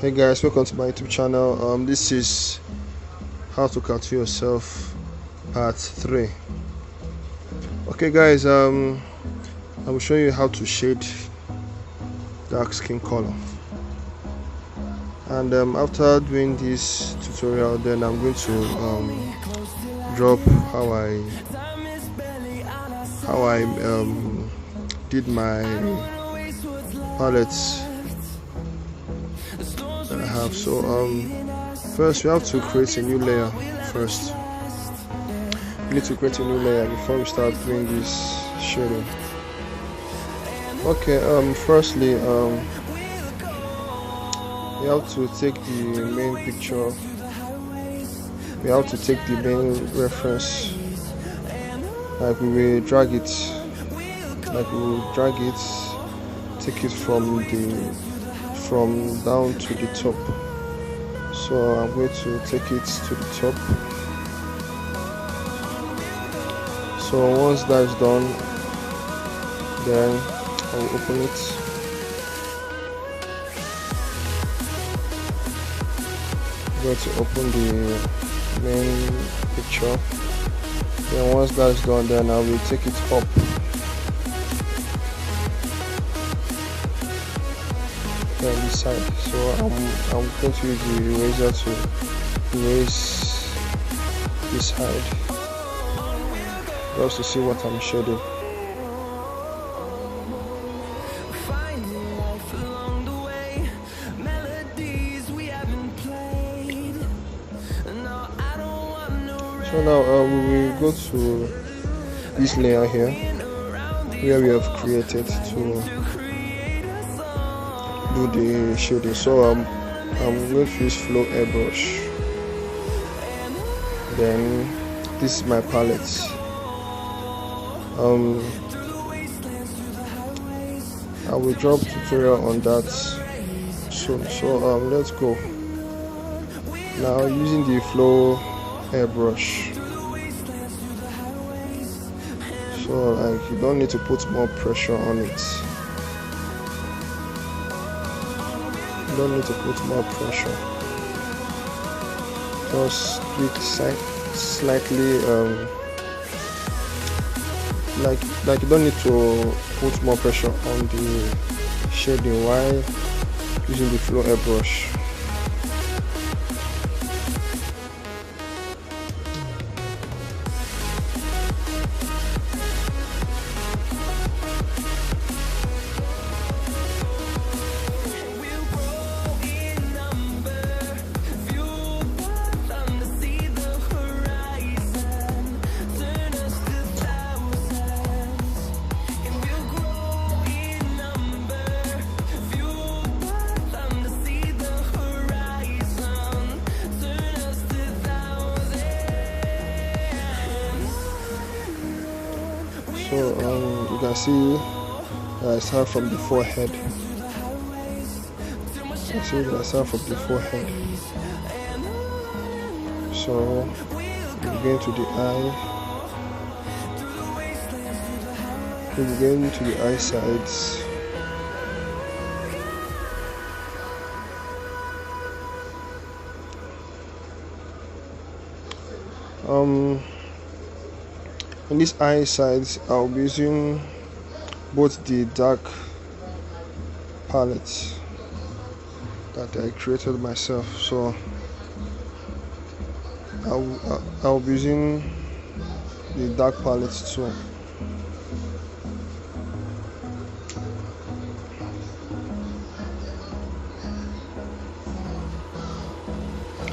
Hey guys, welcome to my YouTube channel. This is how to cartoon yourself part 3. Okay guys, I will show you how to shade dark skin color, and after doing this tutorial, then I'm going to drop how I did my palettes that I have. So first we have to create a new layer. First we need to create a new layer before we start doing this shading. Okay, firstly we have to take the main picture, we have to take the main reference, like we will drag it, take it from down to the top. So I'm going to take it to the top. So once that is done, then I'll open it. I'm going to open the main picture. Then once that's done, then I will take it up. This side. So I'm going to use the eraser to erase this side, just to see what I'm shading. So now we will go to this layer here where we have created to do the shading. So I'm going to use flow airbrush. Then this is my palette. I will drop tutorial on that soon. So let's go. Now using the flow airbrush, so like you don't need to put more pressure on it. You don't need to put more pressure. Just tweak slightly, like you don't need to put more pressure on the shading while using the flow airbrush. So you can see I start from the forehead. You see I start from the forehead. So we begin to the eye. We begin to the eye sides. In these eye sides, I'll be using both the dark palette that I created myself. So I'll be using the dark palette too.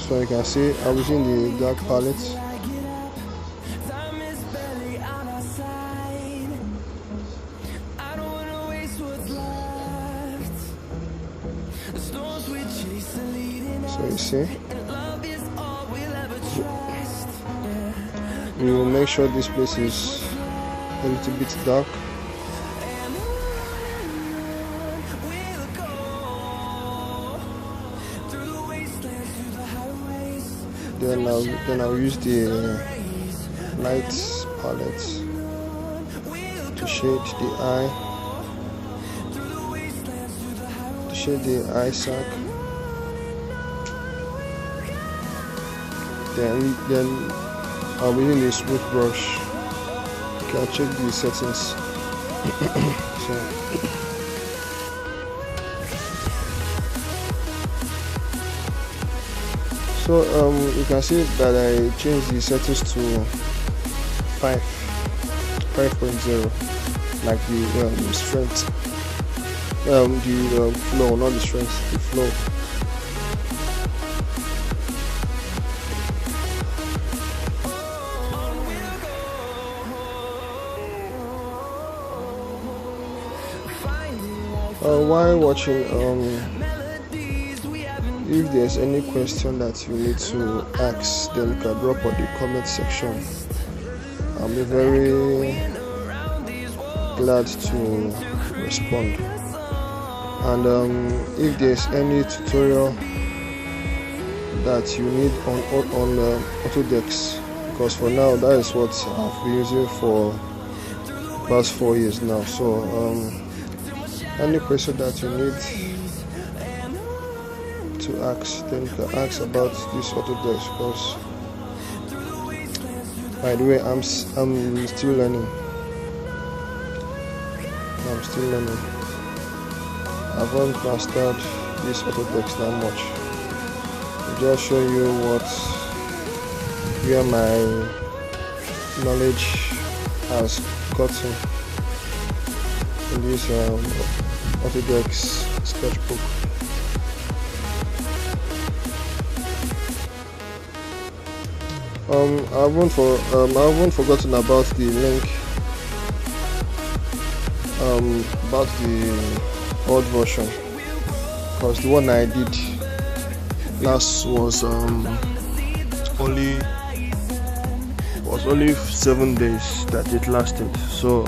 So you can see I'm using the dark palette. So you see, we will make sure this place is a little bit dark. Then I'll use the light palette to shade the eye, to shade the eye sac. then I'm using the smooth brush. You can check the settings. So you can see that I changed the settings to 5.0, like the strength, the flow, not the strength, the flow. While watching, if there's any question that you need to ask, then you can drop on the comment section. I'll be very glad to respond. And if there's any tutorial that you need on Autodesk, because for now that is what I've been using for the past 4 years now. So any question that you need to ask, then you can ask about this Autodesk, because by the way, I'm still learning. I haven't mastered this Autodesk that much. I'll just show you where my knowledge has gotten in this Autodesk Sketchbook. I haven't forgotten about the link about the old version, because the one I did last was only 7 days that it lasted. So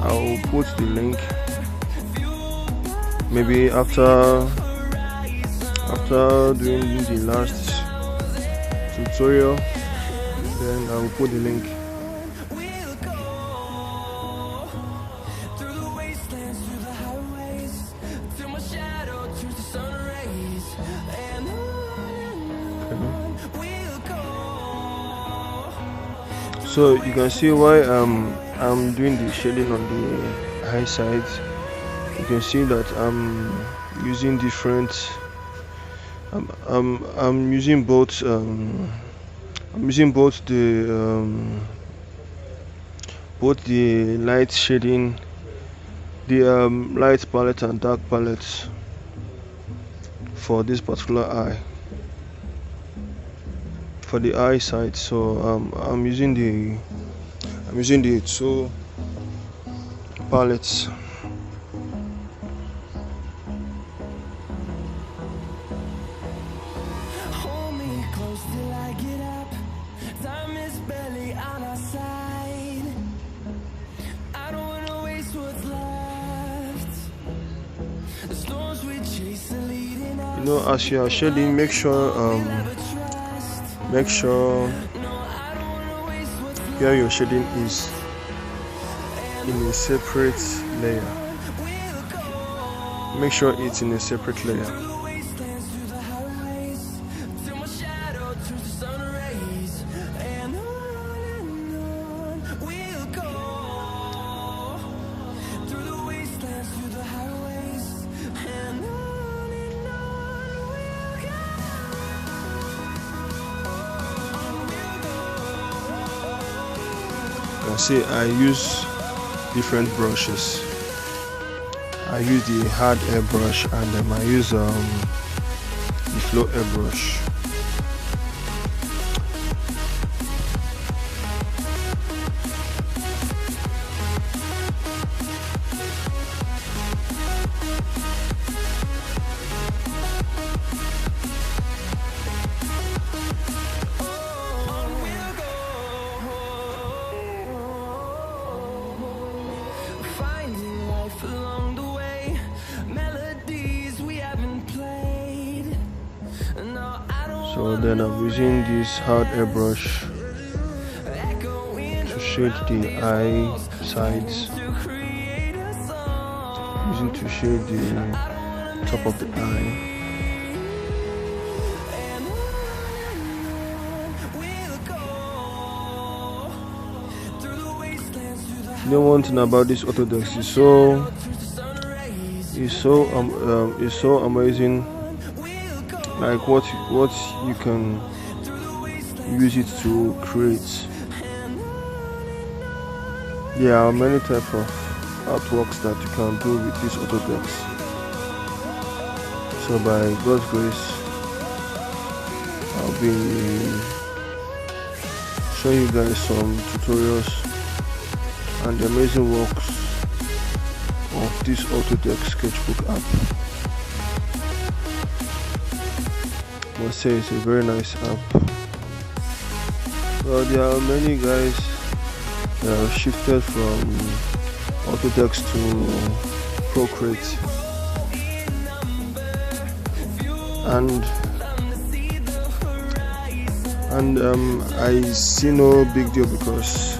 I'll put the link maybe after doing the last tutorial, then I will put the link. So you can see why I'm doing the shading on the high sides. You can see that I'm using different. I'm using both. Both the light shading, the light palette and dark palette for this particular eye, for the eye side. So I'm using the two palettes. You know, as you are shading, make sure where your shading is in a separate layer. Make sure it's in a separate layer. See, I use different brushes. I use the hard airbrush, and then I use the flow airbrush. So then I'm using this hard airbrush to shade the eye sides, using to shade the top of the eye. You know, one thing about this Autodesk is so amazing. Like what you can use it to create. There are many types of artworks that you can do with this Autodesk. So by God's grace, I'll be showing you guys some tutorials and the amazing works of this Autodesk Sketchbook app. I must say it's a very nice app. Well, there are many guys that have shifted from Autodesk to Procreate, and I see no big deal because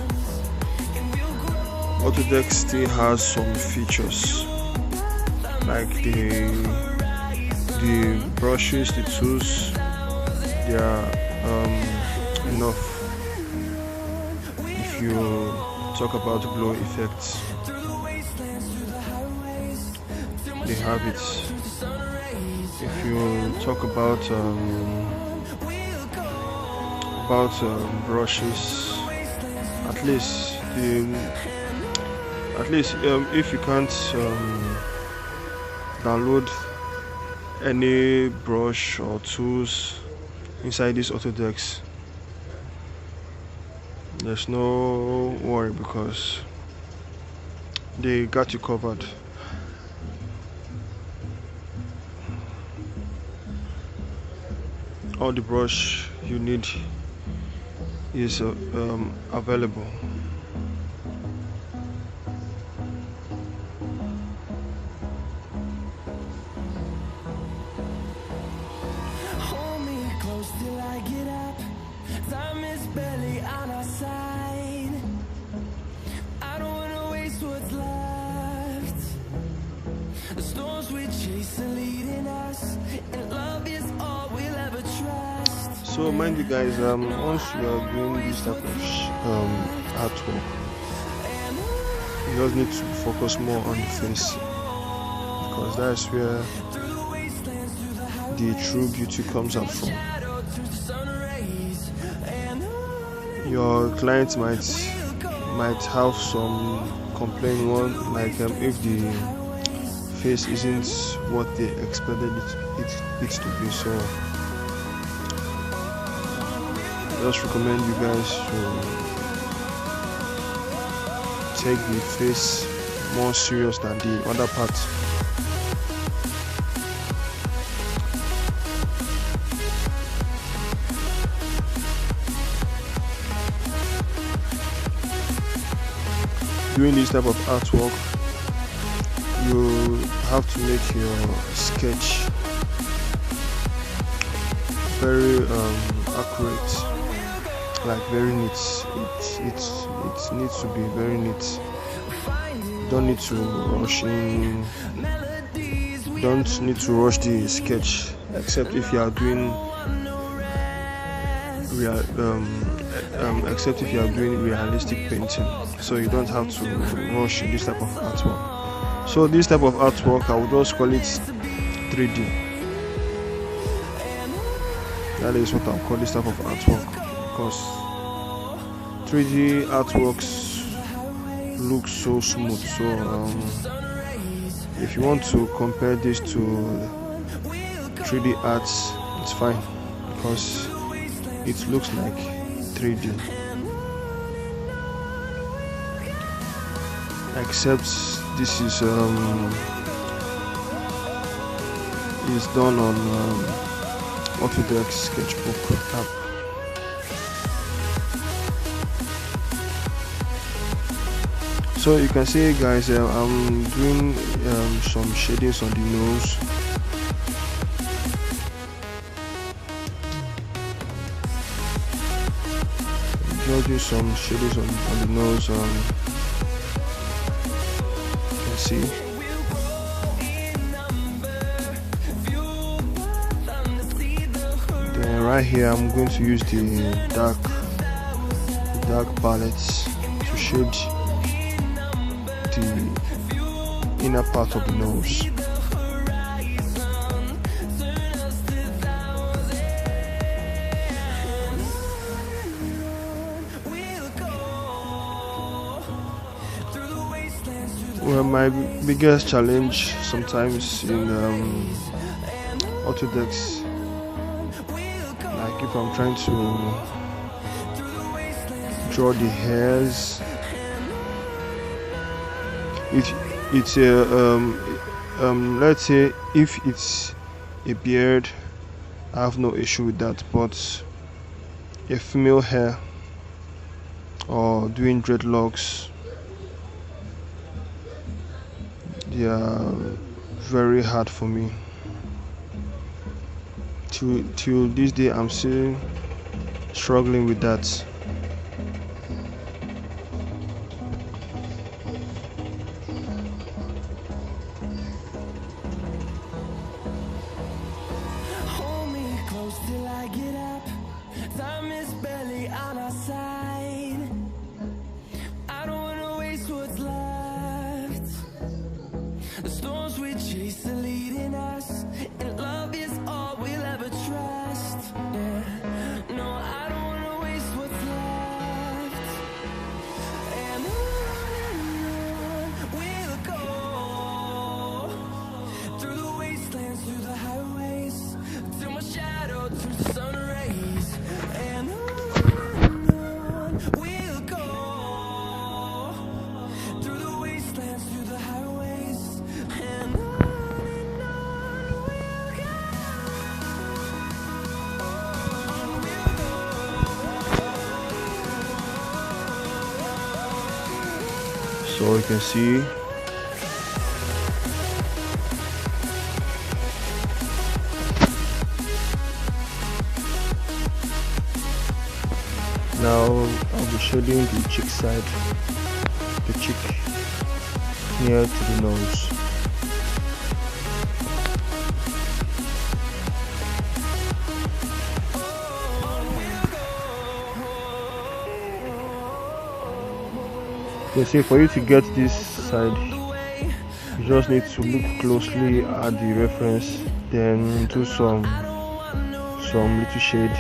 Autodesk still has some features like the brushes, the tools. They are enough. If you talk about glow effects, they have it. If you talk about brushes, at least if you can't download any brush or tools inside this Autodesk, there's no worry because they got you covered. All the brush you need is available. Hold me close till I get up. Time is barely on our side. I don't wanna waste what's left. The storms we chase are leading us, and love is all we'll ever trust. So mind you guys, once you are doing this type of artwork, you just need to focus more on the face, because that's where the true beauty comes out from. Your client might have some complaint, one like if the face isn't what they expected it to be. So I just recommend you guys to take the face more serious than the other part. Doing this type of artwork, you have to make your sketch very accurate, like very neat. It needs to be very neat. Don't need to rush the sketch, except if you are doing realistic painting. So you don't have to rush this type of artwork. So this type of artwork, I would just call it 3D. That is what I'll call this type of artwork, because 3D artworks look so smooth. So if you want to compare this to 3D arts, it's fine because it looks like 3D, except this is done on Autodesk Sketchbook app. So you can see, guys, I'm doing some shadings on the nose. Just do some shadings on the nose. You can see. Then right here, I'm going to use the dark palettes to shade the inner part of the nose. Well, my biggest challenge sometimes in Autodesk, like if I'm trying to draw the hairs, it's a let's say if it's a beard, I have no issue with that, but a female hair or doing dreadlocks, they are very hard for me. Till this day I'm still struggling with that. Hold me close till I get up. Time is barely on our side. I don't wanna waste what's left. The storms we chase are leading us, and love is all we'll ever trust. Yeah, no, I don't wanna waste what's left. And on we'll go, through the wastelands, through the highways, till my shadow turns to sun rays. And on we'll go, through the wastelands, through the highways, and on we'll go. So you can see now I'll be shading the cheek side, the cheek near to the nose. You see, for you to get this side, you just need to look closely at the reference, then do some little shade.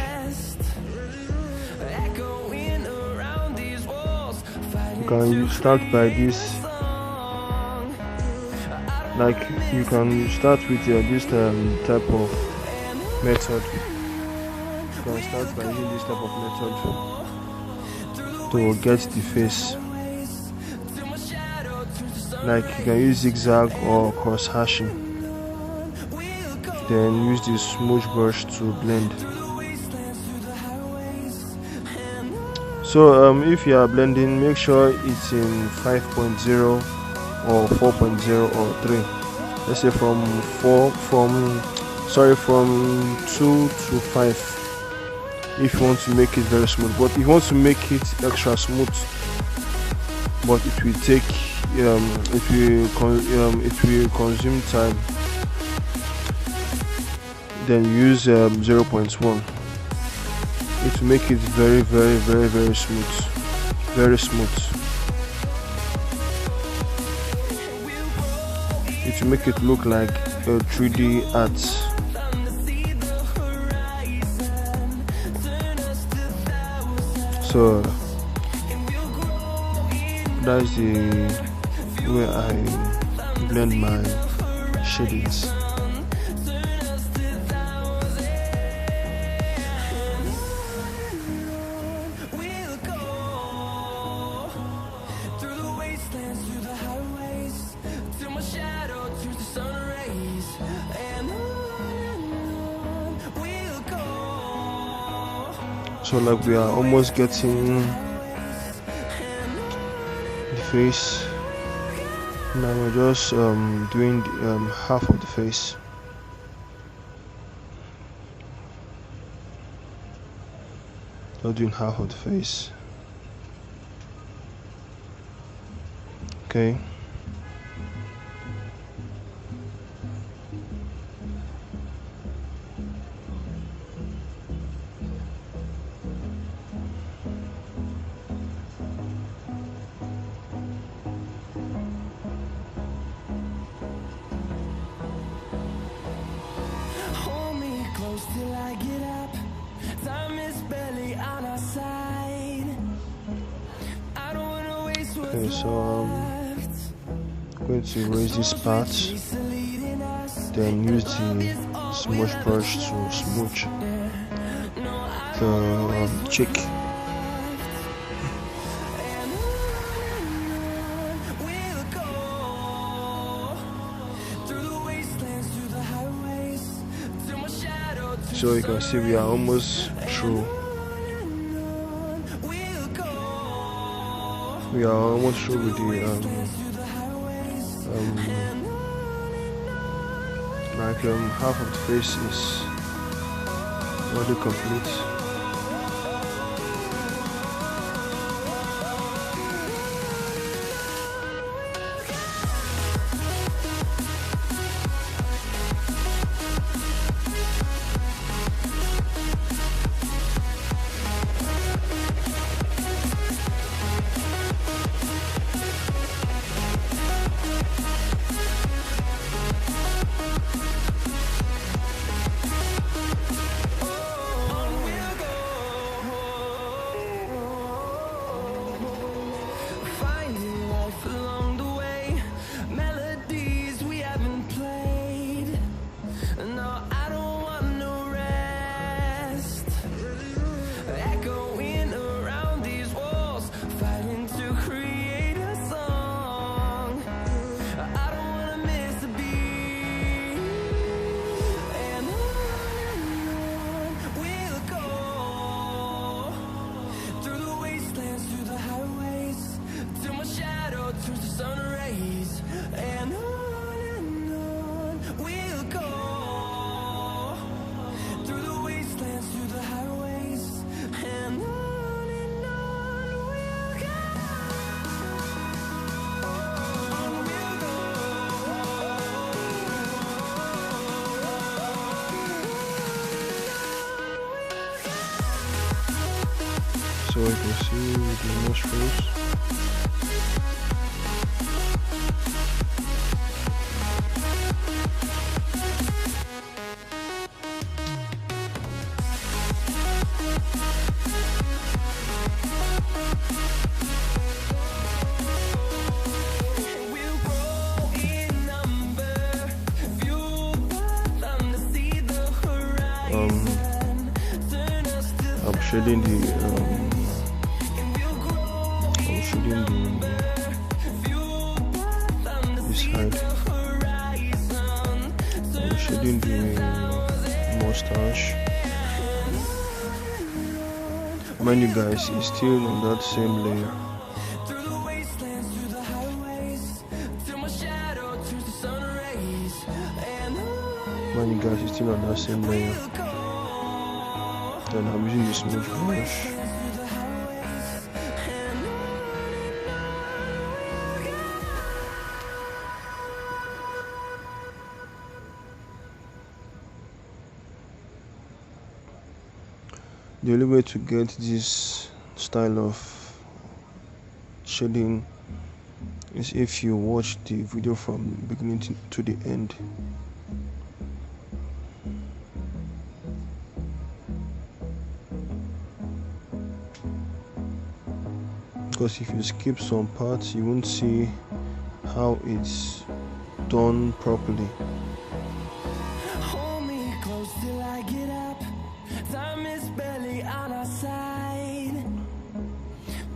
You can start by this, like you can start with this type of method. You can start by using this type of method to get the face. Like you can use zigzag or cross hashing, then use the smudge brush to blend. So if you are blending, make sure it's in 5.0 or 4.0 or 3. Let's say from 2 to 5 if you want to make it very smooth. But if you want to make it extra smooth, but it will take it will consume time, then use 0.1. It will make it very smooth, very smooth. It will make it look like a 3D art. So that's the way I blend my shadings. So like we are almost getting the face. Now we're just doing half of the face. Not doing half of the face. Okay. Okay, so I'm going to erase this part, then use the smudge brush to smudge the cheek. So you can see we are almost through. We are almost through with the half of the face is already complete. So you can see with the nostrils. I'm shading the this side. I'm shading the mustache. Mind you guys, it's still on that same layer. Mind you guys, it's still on that same layer. Then I'm using the smudge brush. The only way to get this style of shading is if you watch the video from beginning to the end. Because if you skip some parts, you won't see how it's done properly. Hold me close till I get up. Time is barely on our side.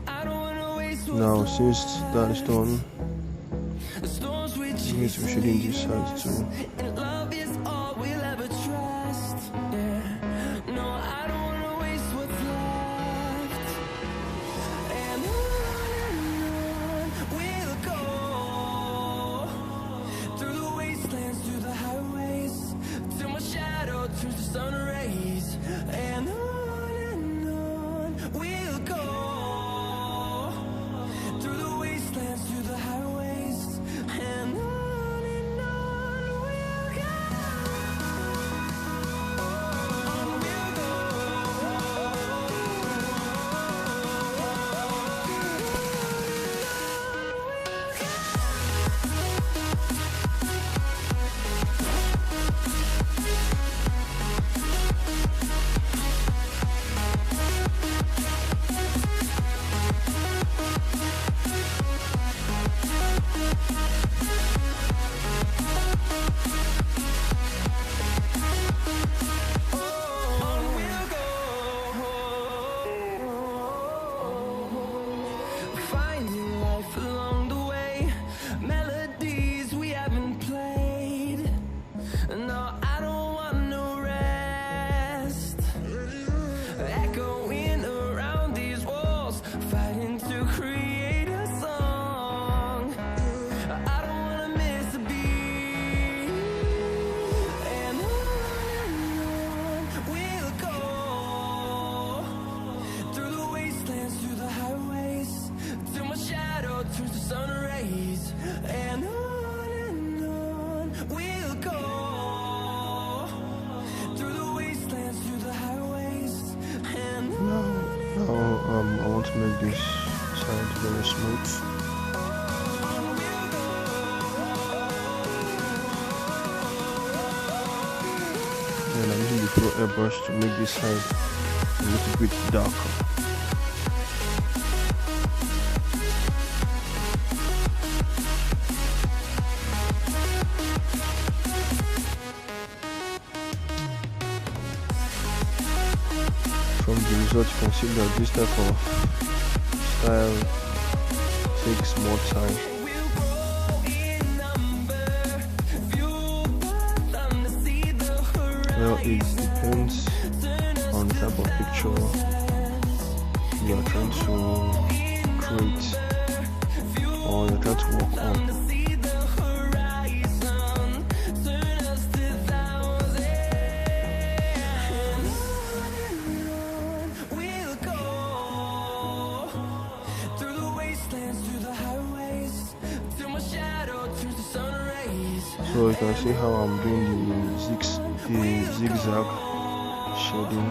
I don't wanna waste what's Now, since that is done, the storms we you need chase to be shading this side lead us, too. and love is all we'll ever trust. Yeah. No, I don't wanna waste what's left. And on we'll go, through the wastelands, through the highways, till my shadow turns to sun rays. And on we'll go, through the wastelands, through the highways, and on we'll go. make this side very smooth. And I'm using the Pro airbrush to make this side a little bit darker. From the result, you can see that this type of style takes more time. Well, it depends on the type of picture you are trying to create or you're trying to work on. So you can see how I'm doing the zigzag shading.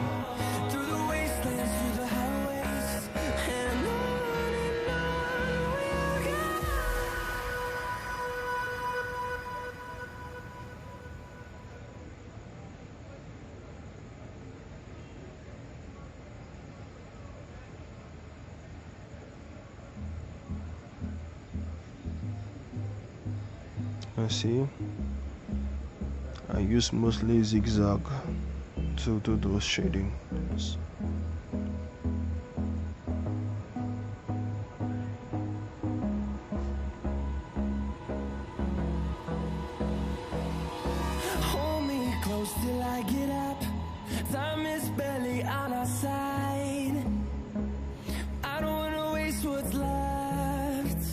And see, I use mostly zigzag to do those shadings. Hold me close till I get up. Time is barely on our side. I don't wanna waste what's left.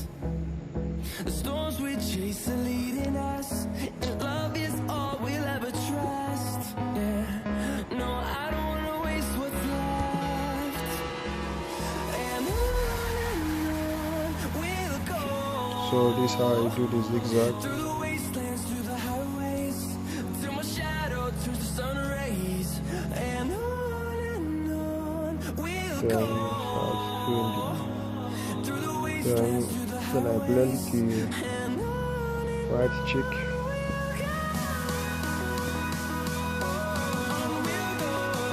The storms we chase are leading us, and love is all we'll ever trust. Yeah, no, I don't wanna waste what's left. And on we'll go. So this is how I do the zigzag. Through the wastelands, through the highways, till my shadow turns to sun rays. And on we'll go. Through the wastelands, through the Then I blend the right cheek.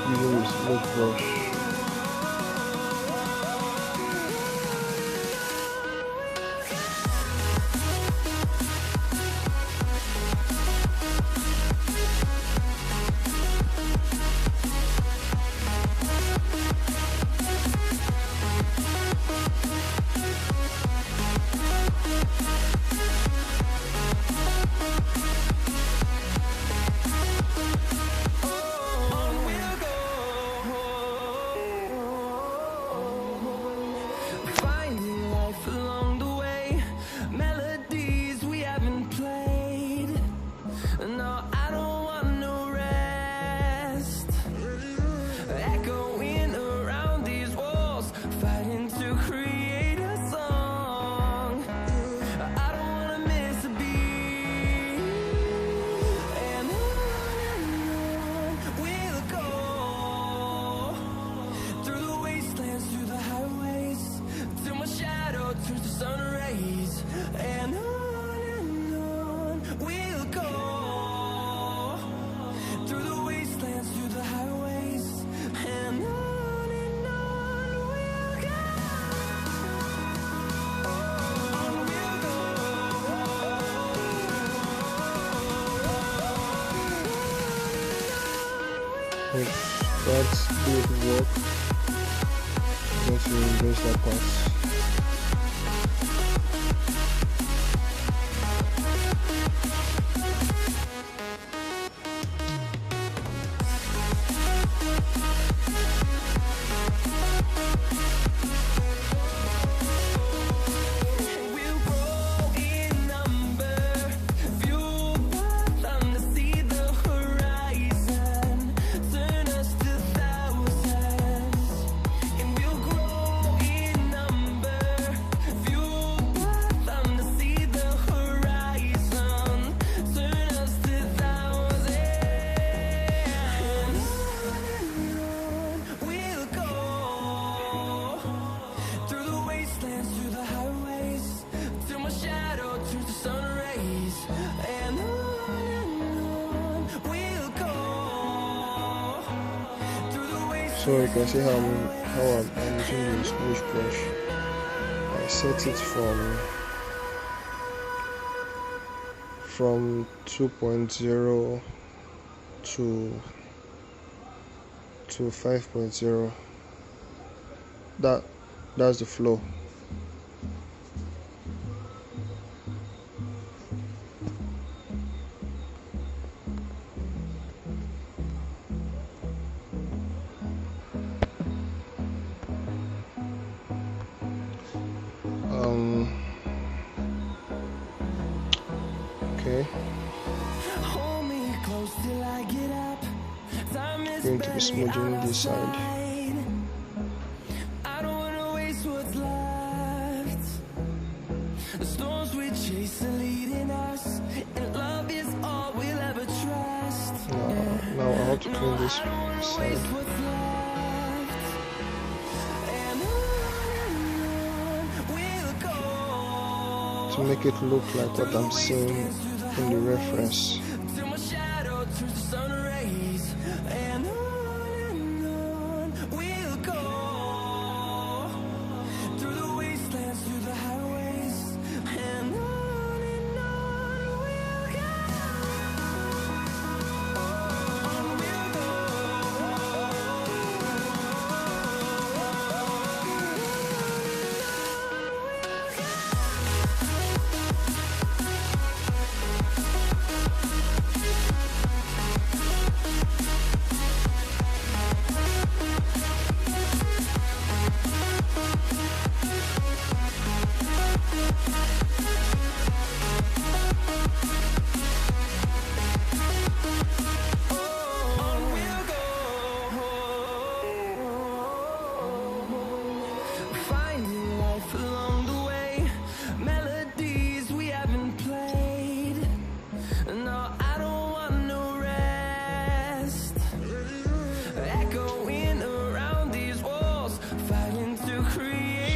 Using the smudge brush. finding life along the way, melodies we haven't played. No, I don't want no rest. Echoing around these walls, fighting to create a song. I don't wanna miss a beat. And on we'll go, through the wastelands, through the highways, till my shadow turns to sun rays. And on we'll go, through the wastelands, through the highways. And on we'll go. That's good work. Just to embrace that part. We'll grow in number, fueled by them to see the horizon, turn us to thousands. And we'll grow in number, So you can see how I'm using the Smudge brush. I set it from 2.0 to 5.0. That's the flow. Okay. Going to be smudging this side. I don't wanna waste what's left. The storms we chase are leading us, and love is all we'll ever trust. Now I have to clean this side to make it look like what I'm seeing in the reference. Till my shadow turns to sun rays, and on we'll go. Through the wastelands, through the highways, and on we'll go.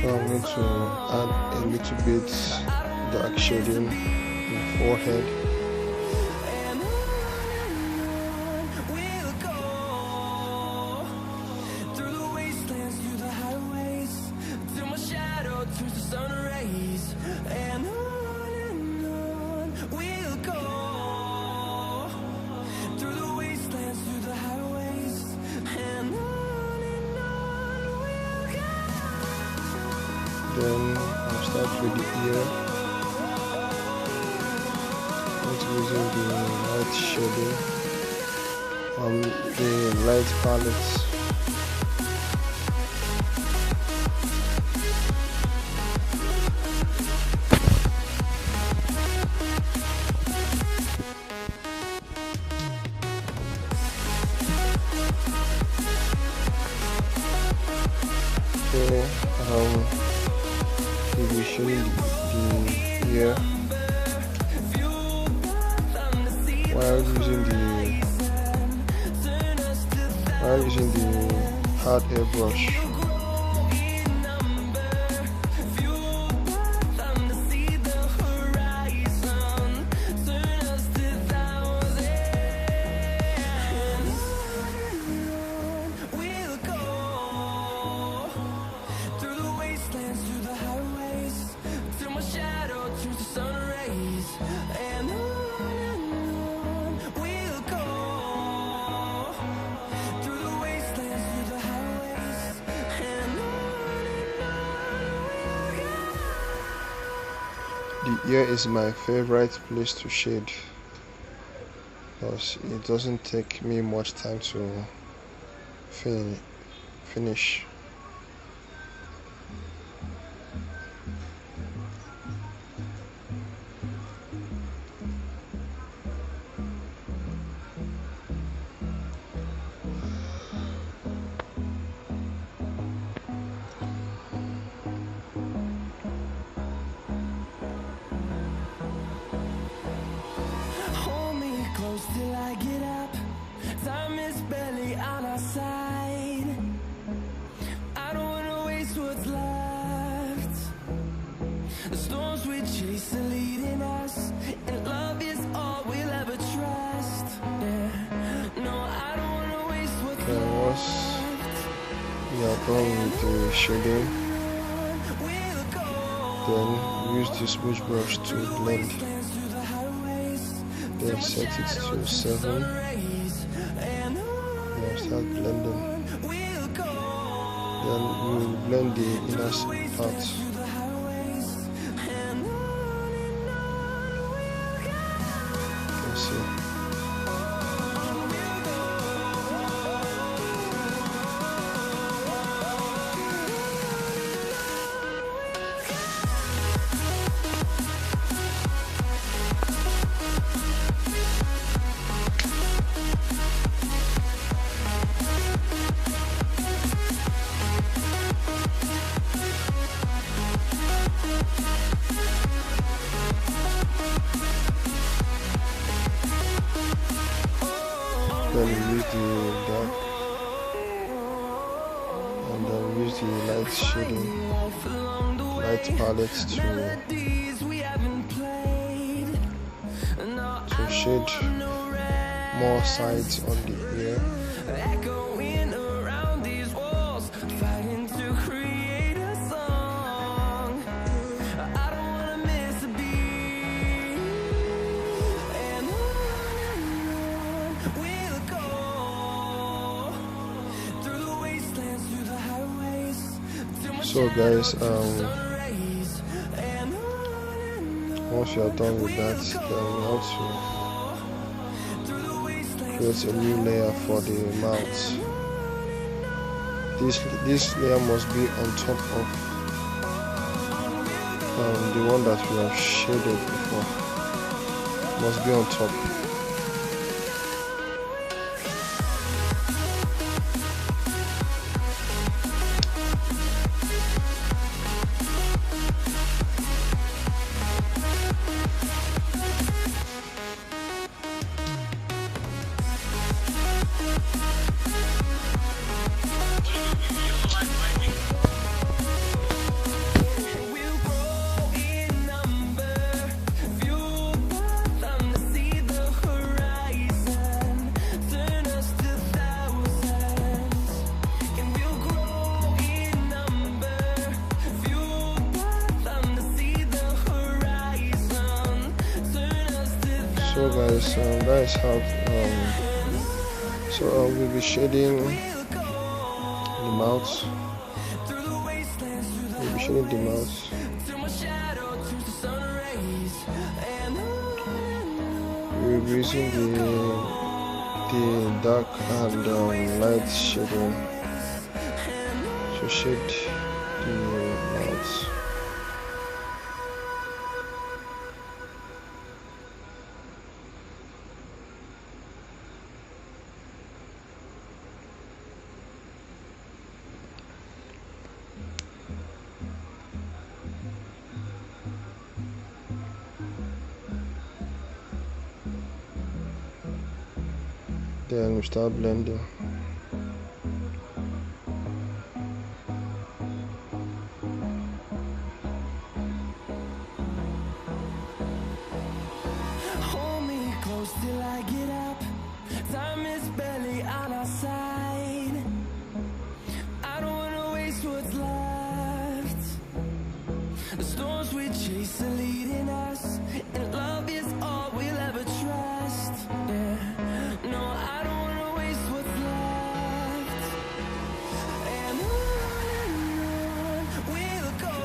So I'm going to add a little bit dark shading in the forehead. Then I'll start with the ear. I'm using the light shading, the light palette. Okay, we'll be showing the ear while using the hard airbrush. The ear is my favorite place to shade because it doesn't take me much time to finish. Till I get up, time is barely on our side. I don't wanna waste what's left. The storms we chase are leading us, and love is all we'll ever trust. Yeah. No, I don't wanna waste what's left. are done with the shading, then use the smudge brush to blend. Then set it to 7. Then start blending. Then we will blend the inner part. Let's see. Then use the dark, and then use the light shading, light palette to shade more sides on the ear. So guys, once you are done with that, then you have to create a new layer for the mouth. This layer must be on top of the one that we have shaded before. Must be on top. So guys, that is how we'll be shading the mouth. We'll be shading the mouth. We'll be using the dark and light shading to shade the mouth. Then we start blending. Hold me close till I get up. Time is barely on our side. I don't wanna waste what's left. The storms we chase are leading us, and love is all we'll ever trust. Yeah. No, I don't wanna waste what's left. And on we'll go,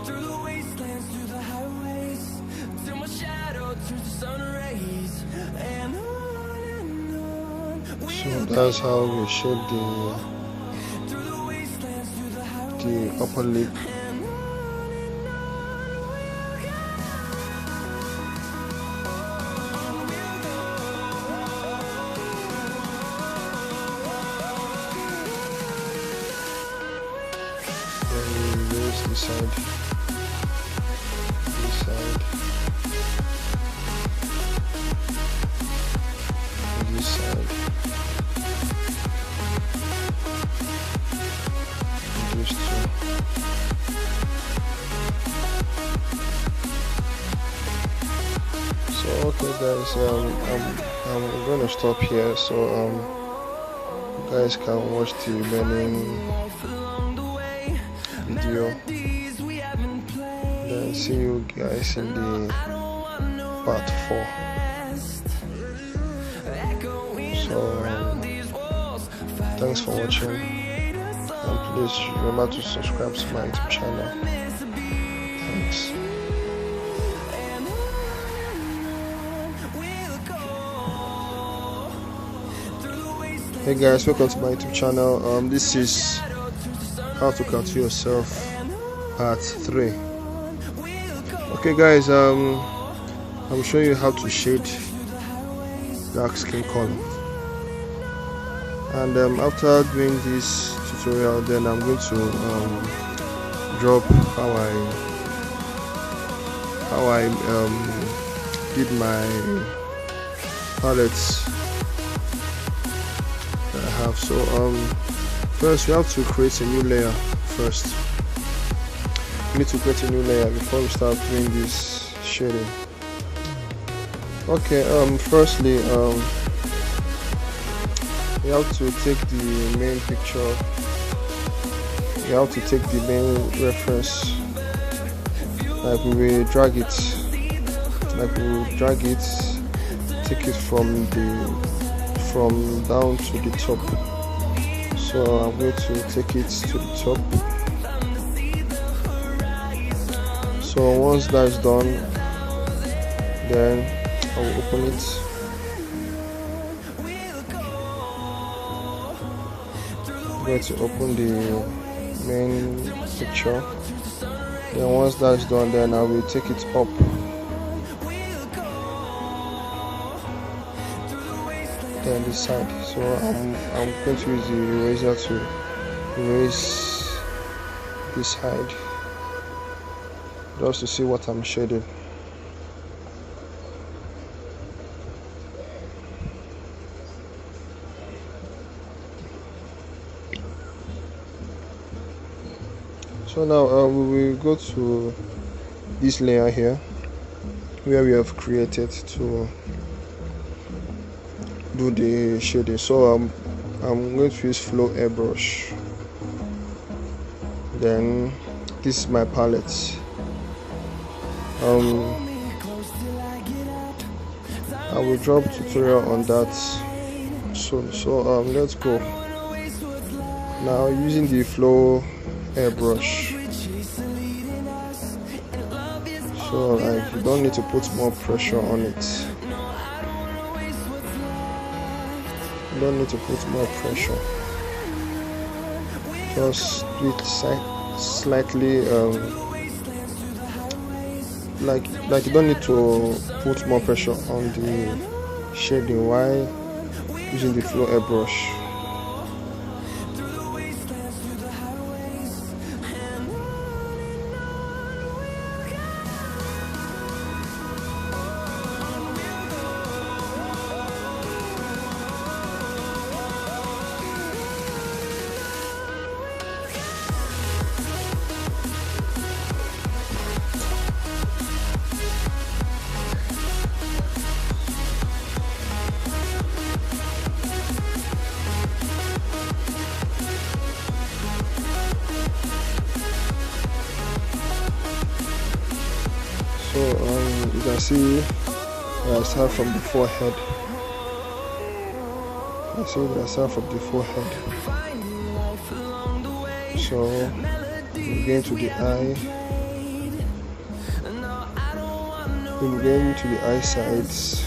through the wastelands, through the highways, till my shadow turns to sun rays. And on So that's how we shade through the wastelands, through the highways. the upper lip. Then we use this side, and this side, and these two. So okay guys, I'm going to stop here. So guys can watch the remaining video. Then see you guys in the part 4. So thanks for watching, and please remember to subscribe to my YouTube channel. Thanks. Hey guys, welcome to my YouTube channel. This is how to cartoon yourself part 3. Okay guys, I'm showing you how to shade dark skin color, and after doing this tutorial, then I'm going to drop how I did my palettes that I have. So first we have to create a new layer. First we need to create a new layer before we start doing this shading. Okay, firstly you have to take the main picture, you have to take the main reference, like we will drag it, take it from down to the top. So I'm going to take it to the top. So once that is done, then I will open it. I'm going to open the main picture. Then once that is done, then I will take it up. Then this side. So I'm going to use the eraser to erase this side, just to see what I'm shading. So now we will go to this layer here where we have created to do the shading. So I'm going to use flow airbrush. Then this is my palette. I will drop tutorial on that soon. So let's go. Now using the flow airbrush, so like you don't need to put more pressure on it. You don't need to put more pressure. Just do it slightly, like you don't need to put more pressure on the shading while using the flow airbrush. So you can see I start from the forehead. I start from the forehead. So we get to the eye. We get to the eye sides.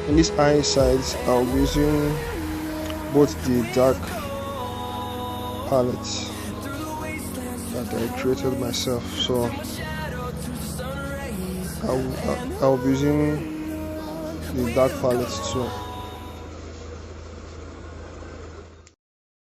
In these eye sides, I'll be using both the dark palette that I created myself. So I'll be using the dark palette too.